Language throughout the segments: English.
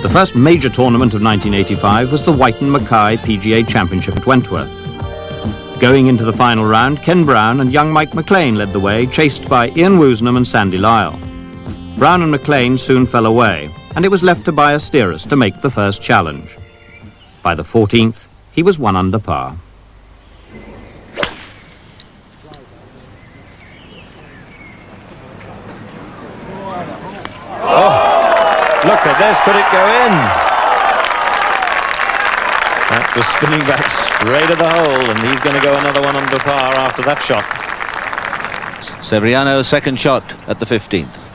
The first major tournament of 1985 was the White and Mackay PGA Championship at Wentworth. Going into the final round, Ken Brown and young Mike McLean led the way, chased by Ian Woosnam and Sandy Lyle. Brown and McLean soon fell away, and it was left to Ballesteros to make the first challenge. By the 14th, he was 1 under par. Oh, look at this, could it go in? That was spinning back straight at the hole, and he's going to go another 1 under par after that shot. Severiano's second shot at the 15th.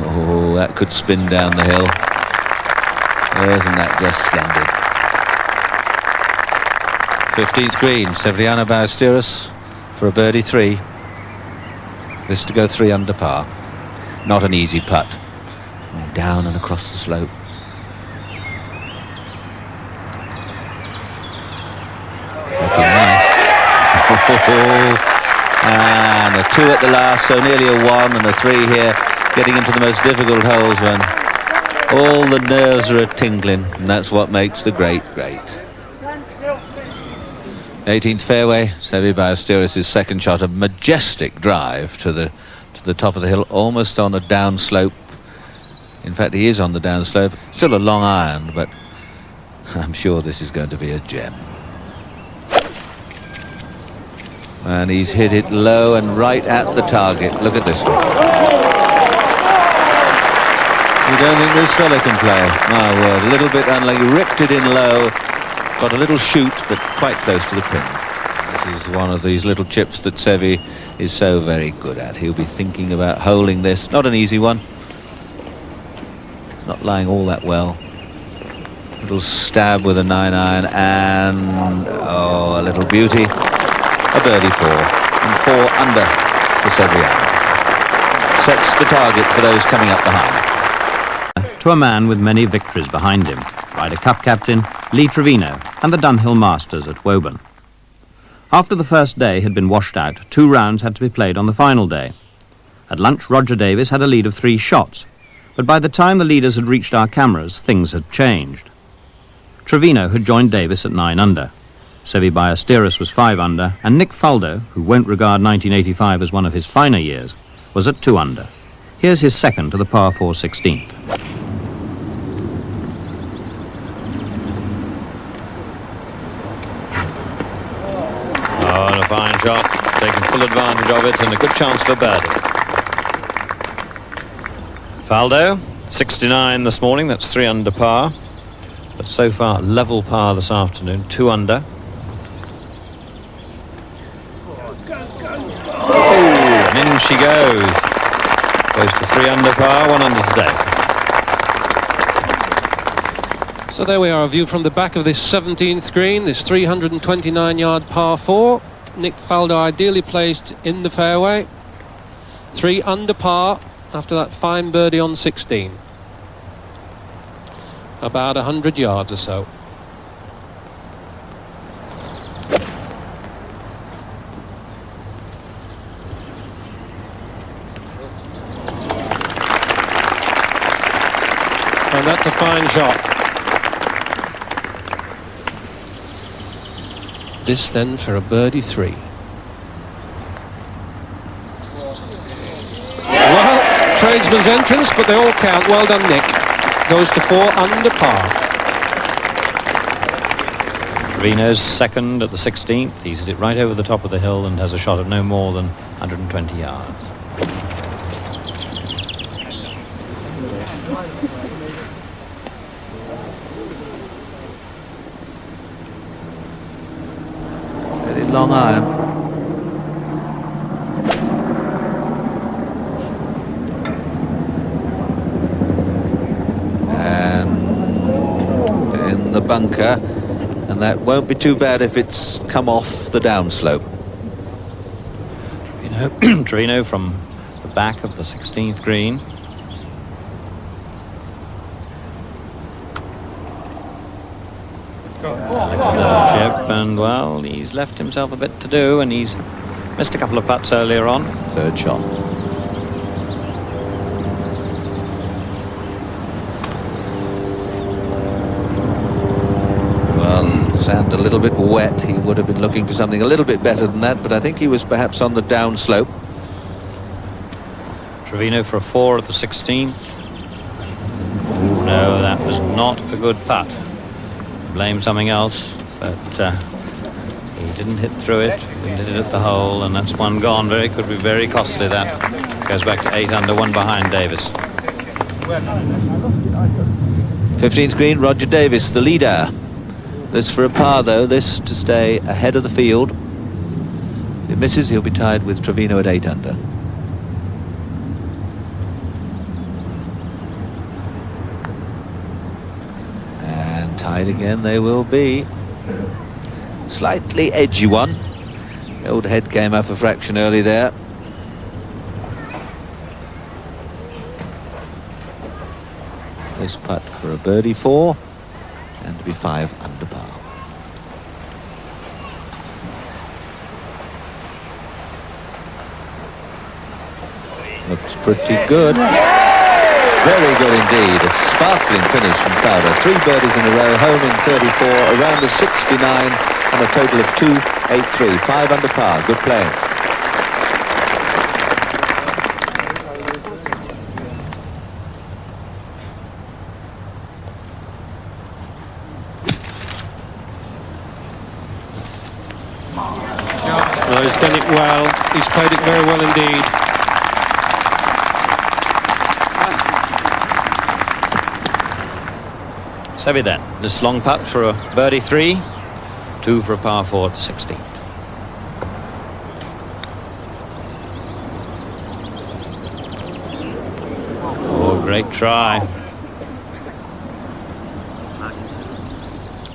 Oh, that could spin down the hill. Isn't that just splendid? 15th green, Severiano Ballesteros for a birdie 3. This to go 3 under par. Not an easy putt. Down and across the slope. Looking nice. And a 2 at the last, so nearly a 1 and a 3 here. Getting into the most difficult holes when all the nerves are a-tingling, and that's what makes the great. 18th fairway, Seve Ballesteros' second shot, a majestic drive to the top of the hill, almost on a downslope. In fact, he is on the downslope. Still a long iron, but I'm sure this is going to be a gem. And he's hit it low and right at the target. Look at this one. You don't think this fella can play? My word, a little bit unlucky. Ripped it in low, got a little shoot, but quite close to the pin. This is one of these little chips that Seve is so very good at. He'll be thinking about holding this. Not an easy one. Not lying all that well. Little stab with a 9-iron and oh, a little beauty. A birdie 4 and 4 under for Severiano. Sets the target for those coming up behind. To a man with many victories behind him, Ryder Cup captain Lee Trevino and the Dunhill Masters at Woburn. After the first day had been washed out, 2 rounds had to be played on the final day. At lunch, Roger Davis had a lead of 3 shots, but by the time the leaders had reached our cameras, things had changed. Trevino had joined Davis at 9 under. Seve Ballesteros was 5 under, and Nick Faldo, who won't regard 1985 as one of his finer years, was at 2 under. Here's his second to the par 4 16th. Oh, and a fine shot, taking full advantage of it, and a good chance for birdie. Faldo, 69 this morning, that's 3 under par. But so far, level par this afternoon, 2 under. Oh, and in she goes. Goes to 3 under par, 1 under today. So there we are, a view from the back of this 17th green, this 329-yard par 4. Nick Faldo ideally placed in the fairway. 3 under par after that fine birdie on 16. About 100 yards or so. And that's a fine shot. This then for a birdie 3. Well, tradesman's entrance, but they all count. Well done, Nick. Goes to 4 under par. Trevino's second at the 16th. He's hit it right over the top of the hill and has a shot of no more than 120 yards. Very long iron. Bunker, and that won't be too bad if it's come off the downslope. You know, Trevino from the back of the 16th green. Little chip, and well, he's left himself a bit to do, and he's missed a couple of putts earlier on. Third shot. Well, sand a little bit wet. He would have been looking for something a little bit better than that, but I think he was perhaps on the down slope. Trevino for a 4 at the 16th. No, that was not a good putt. Blame something else, but he didn't hit through it, didn't hit it at the hole, and that's one gone. Could be very costly. That goes back to 8 under, 1 behind Davis. 15th green, Roger Davis, the leader. This for a par though, this to stay ahead of the field. If it misses, he'll be tied with Trevino at 8 under. And tied again they will be. Slightly edgy one. The old head came up a fraction early there. This putt for a birdie 4 and to be 5 under par. Looks pretty good. Very good indeed. A sparkling finish from Fowler. 3 birdies in a row, home in 34, around the 69 on a total of 283. 5 under par. Good playing. Well, he's done it well. He's played it very well indeed. Seve then, this long putt for a birdie 3, 2 for a par 4 at the 16th. Oh, great try.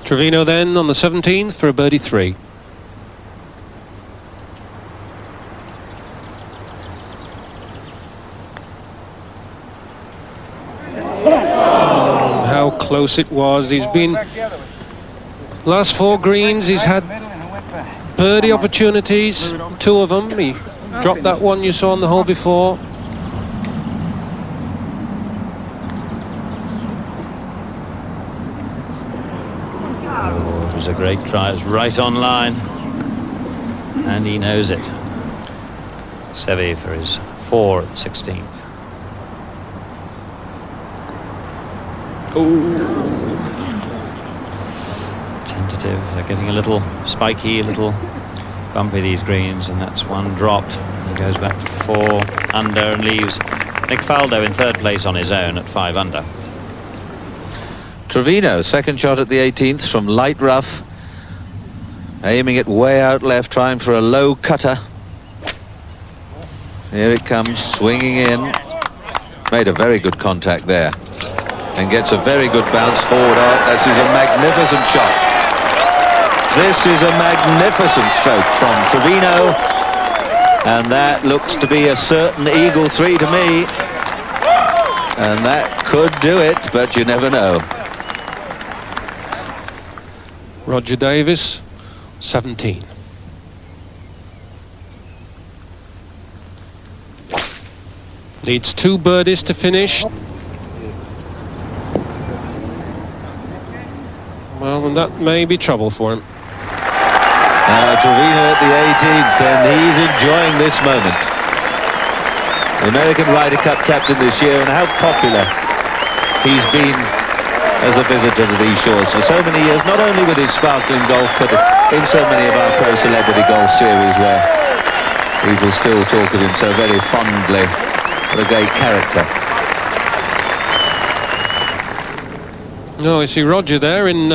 Trevino then on the 17th for a birdie 3. How close it was. He's been last 4 greens, he's had birdie opportunities, 2 of them. He dropped that one you saw on the hole before. Oh, it was a great try. It's right on line, and he knows it. Seve for his 4 at the 16th. Ooh. Tentative. They're getting a little spiky, a little bumpy, these greens, and that's one dropped. He goes back to 4 under and leaves Nick Faldo in 3rd place on his own at 5 under. Trevino, second shot at the 18th from light rough. Aiming it way out left, trying for a low cutter. Here it comes, swinging in. Made a very good contact there. And gets a very good bounce forward. Oh, this is a magnificent shot. This is a magnificent stroke from Trevino. And that looks to be a certain eagle 3 to me. And that could do it, but you never know. Roger Davis, 17. Needs 2 birdies to finish. Well, and that may be trouble for him. Trevino at the 18th, and he's enjoying this moment. The American Ryder Cup captain this year, and how popular he's been as a visitor to these shores for so many years, not only with his sparkling golf, but in so many of our pro celebrity golf series where people still talk of him so very fondly. What a great character. No, I see Roger there in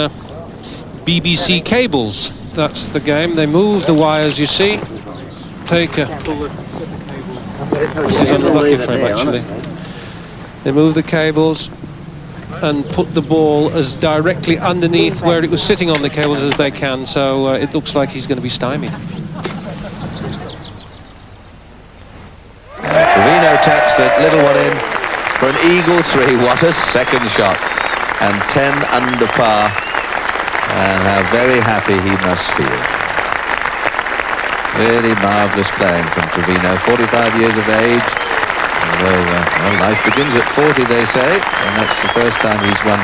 BBC cables. That's the game. They move the wires, you see. Take a... This is unlucky for him, actually. They move the cables and put the ball as directly underneath where it was sitting on the cables as they can, so it looks like he's going to be stymied. Trevino taps that little one in for an eagle 3. What a second shot. And 10 under par. And how very happy he must feel. Really marvellous playing from Trevino, 45 years of age. Although, well, life begins at 40, they say, and that's the first time he's won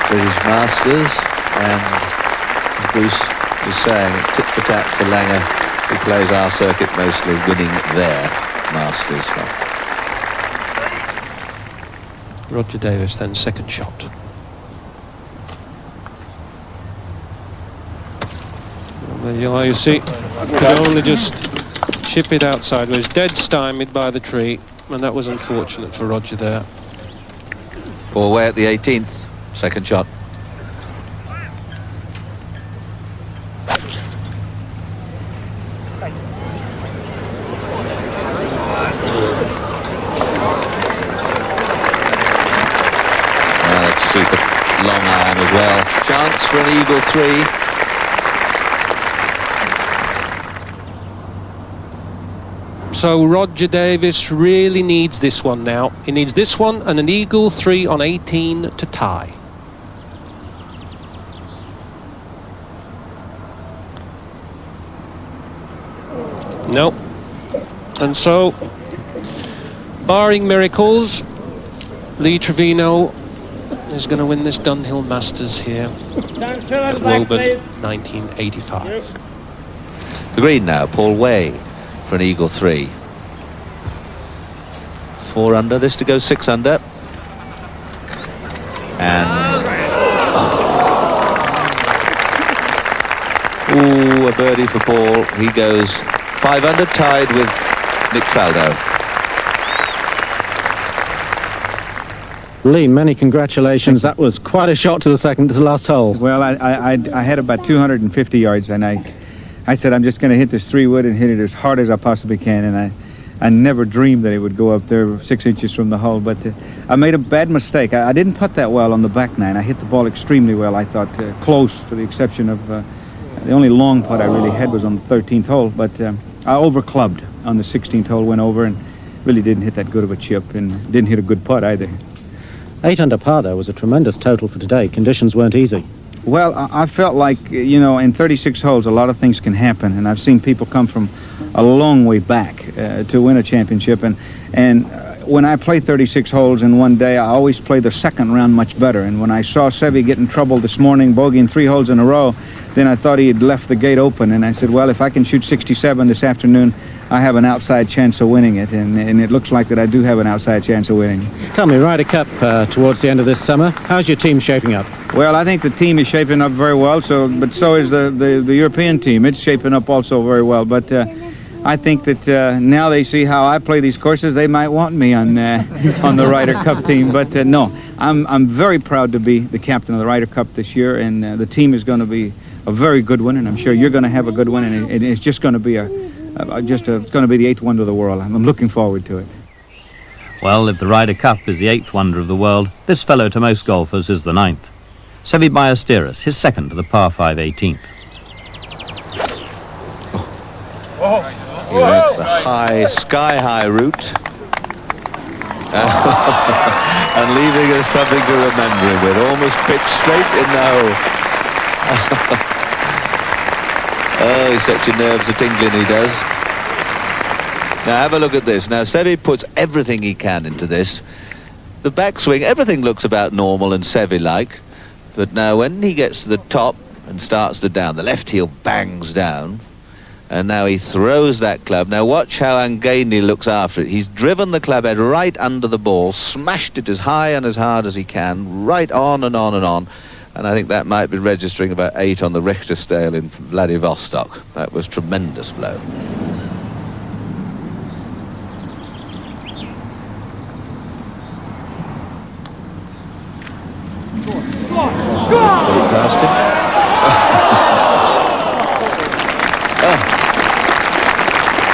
British Masters. And as Bruce was saying, tit for tat for Langer, who plays our circuit mostly, winning their Masters. Roger Davis then second shot. There you are, you see, could only just chip it outside. Was dead stymied by the tree, and that was unfortunate for Roger there. Paul Way at the 18th, second shot. That's super long iron as well. Chance for an eagle 3. So Roger Davis really needs this one now. He needs this one and an eagle 3 on 18 to tie. No. And so, barring miracles, Lee Trevino is going to win this Dunhill Masters here at Woburn, 1985. The green now, Paul Way for an eagle 3. 4 under, this to go 6 under. And ooh, a birdie for Paul. He goes 5 under, tied with Nick Faldo. Lee, many congratulations. That was quite a shot to the last hole. Well, I had about 250 yards, and I said I'm just going to hit this 3-wood and hit it as hard as I possibly can, and I never dreamed that it would go up there 6 inches from the hole, but I made a bad mistake. I didn't putt that well on the back nine. I hit the ball extremely well, I thought, close, for the exception of the only long putt I really had was on the 13th hole, but I overclubbed on the 16th hole, went over, and really didn't hit that good of a chip, and didn't hit a good putt either. 8 under par, though, was a tremendous total for today. Conditions weren't easy. Well, I felt like, you know, in 36 holes, a lot of things can happen, and I've seen people come from a long way back to win a championship, and when I play 36 holes in one day, I always play the second round much better, and when I saw Seve get in trouble this morning, bogeying 3 holes in a row, then I thought he had left the gate open, and I said, well, if I can shoot 67 this afternoon, I have an outside chance of winning it, and it looks like that I do have an outside chance of winning. Tell me, Ryder Cup towards the end of this summer, how's your team shaping up? Well, I think the team is shaping up very well, but so is the European team. It's shaping up also very well, but I think that now they see how I play these courses, they might want me on the Ryder Cup team, but no, I'm very proud to be the captain of the Ryder Cup this year, and the team is going to be a very good one, and I'm sure you're going to have a good one, and it's just going to be it's going to be the 8th wonder of the world. I'm looking forward to it. Well, if the Ryder Cup is the 8th wonder of the world, this fellow to most golfers is the 9th. Seve Ballesteros, his second to the par 5 18th. He went the high, sky-high route. And leaving us something to remember him with. Almost pitched straight in the hole. Oh, he's such a nerves a-tingling, he does. Now have a look at this. Now Seve puts everything he can into this. The backswing, everything looks about normal and Seve-like. But now when he gets to the top and starts to down, the left heel bangs down. And now he throws that club. Now watch how ungainly looks after it. He's driven the club head right under the ball, smashed it as high and as hard as he can, right on and on and on. And I think that might be registering about 8 on the Richter scale in Vladivostok. That was tremendous blow. Past him. Oh.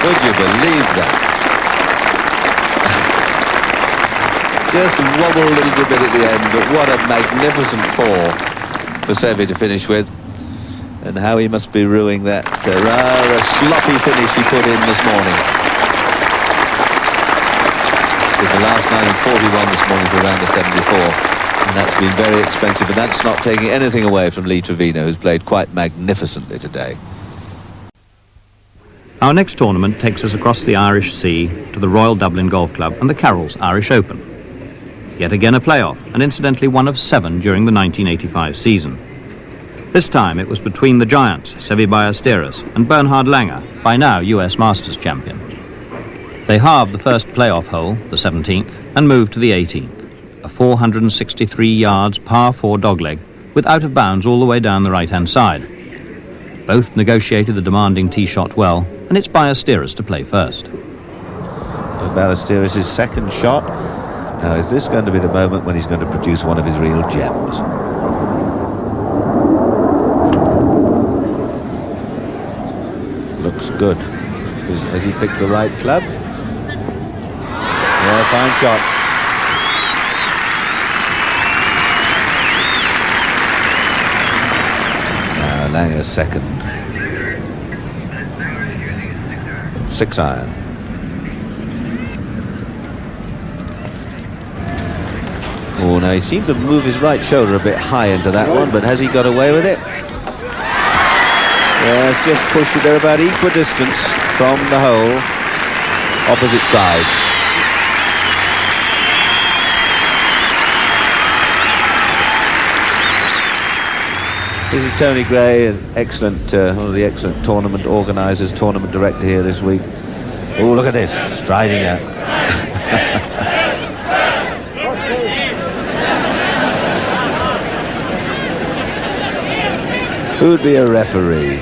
Would you believe that? Just wobbled a little bit at the end, but what a magnificent 4 for Seve to finish with. And how he must be ruining that rather sloppy finish he put in this morning. With the last 9 and 41 this morning for around the 74. And that's been very expensive, and that's not taking anything away from Lee Trevino, who's played quite magnificently today. Our next tournament takes us across the Irish Sea to the Royal Dublin Golf Club and the Carroll's Irish Open. Yet again a playoff, and incidentally one of 7 during the 1985 season. This time it was between the giants, Seve Ballesteros and Bernhard Langer, by now US Masters champion. They halved the first playoff hole, the 17th, and moved to the 18th, a 463 yards par 4 dogleg, with out of bounds all the way down the right-hand side. Both negotiated the demanding tee shot well, and it's Ballesteros to play first. Ballesteros' second shot. Now, is this going to be the moment when he's going to produce one of his real gems? Looks good. Has he picked the right club? Yeah, fine shot. Now, Langer's second. 6 iron. Oh, now he seemed to move his right shoulder a bit high into that one, but has he got away with it? Yes, just pushed it. They're about equidistant from the hole, opposite sides. This is Tony Gray, an excellent, one of the excellent tournament organisers, tournament director here this week. Oh, look at this, striding out. Who'd be a referee?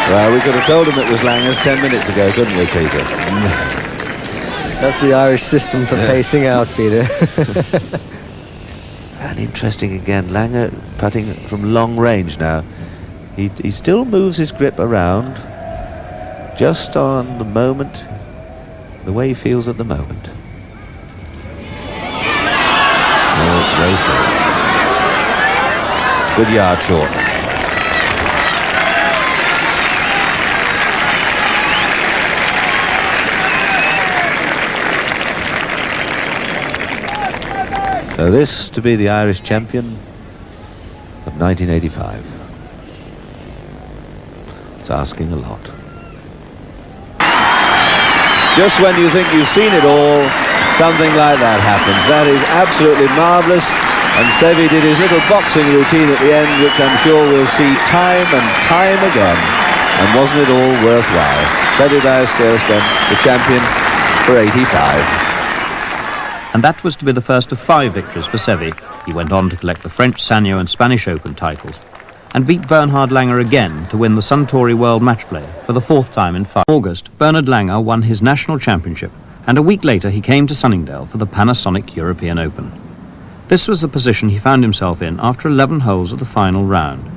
Well, we could have told him it was Langer's 10 minutes ago, couldn't we, Peter? That's the Irish system for pacing out, Peter. And interesting again, Langer putting from long range now. He still moves his grip around just on the moment, the way he feels at the moment. Oh, it's very short. Good yard short. So this to be the Irish champion of 1985. It's asking a lot. Just when you think you've seen it all, something like that happens. That is absolutely marvellous. And Seve did his little boxing routine at the end, which I'm sure we'll see time and time again. And wasn't it all worthwhile? Seve Ballesteros then, the champion for 85. And that was to be the first of 5 victories for Seve. He went on to collect the French Sanyo and Spanish Open titles and beat Bernhard Langer again to win the Suntory World Matchplay for the 4th time in 5. In August, Bernhard Langer won his national championship, and a week later he came to Sunningdale for the Panasonic European Open. This was the position he found himself in after 11 holes of the final round,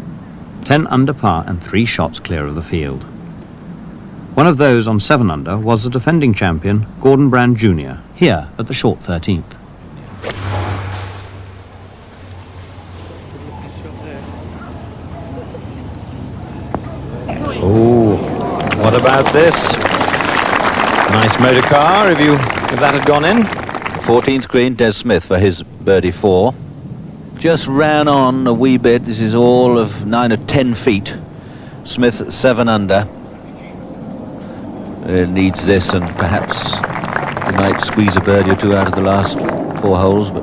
10 under par and 3 shots clear of the field. One of those on 7 under was the defending champion, Gordon Brand Jr., here at the short 13th. Oh, what about this? Nice motor car, if that had gone in. 14th green, Des Smith for his birdie 4. Just ran on a wee bit. This is all of 9 or 10 feet. Smith 7 under. Needs this, and perhaps he might squeeze a birdie or 2 out of the last 4 holes, but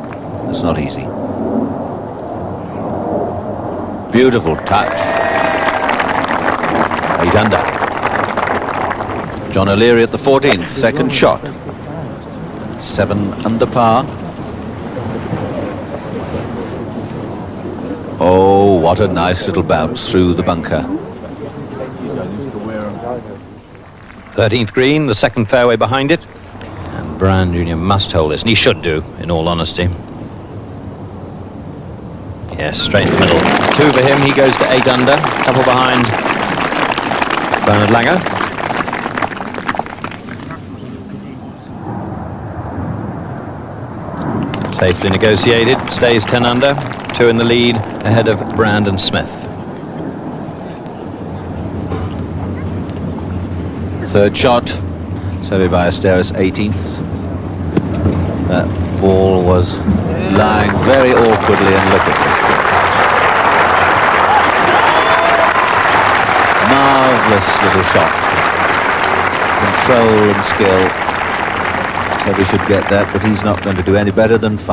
it's not easy. Beautiful touch. 8 under. John O'Leary at the 14th, second shot. 7 under par. Oh, what a nice little bounce through the bunker. 13th green, the second fairway behind it. And Brand Jr. must hold this, and he should do, in all honesty. Yes, straight in the middle. 2 for him, he goes to 8 under. A couple behind Bernhard Langer. Safely negotiated, stays 10 under. 2 in the lead, ahead of Brandon Smith. Third shot, Seve Ballesteros 18th. That ball was lying very awkwardly, and look at this catch. Marvellous little shot. Control and skill. Seve should get that, but he's not going to do any better than 5.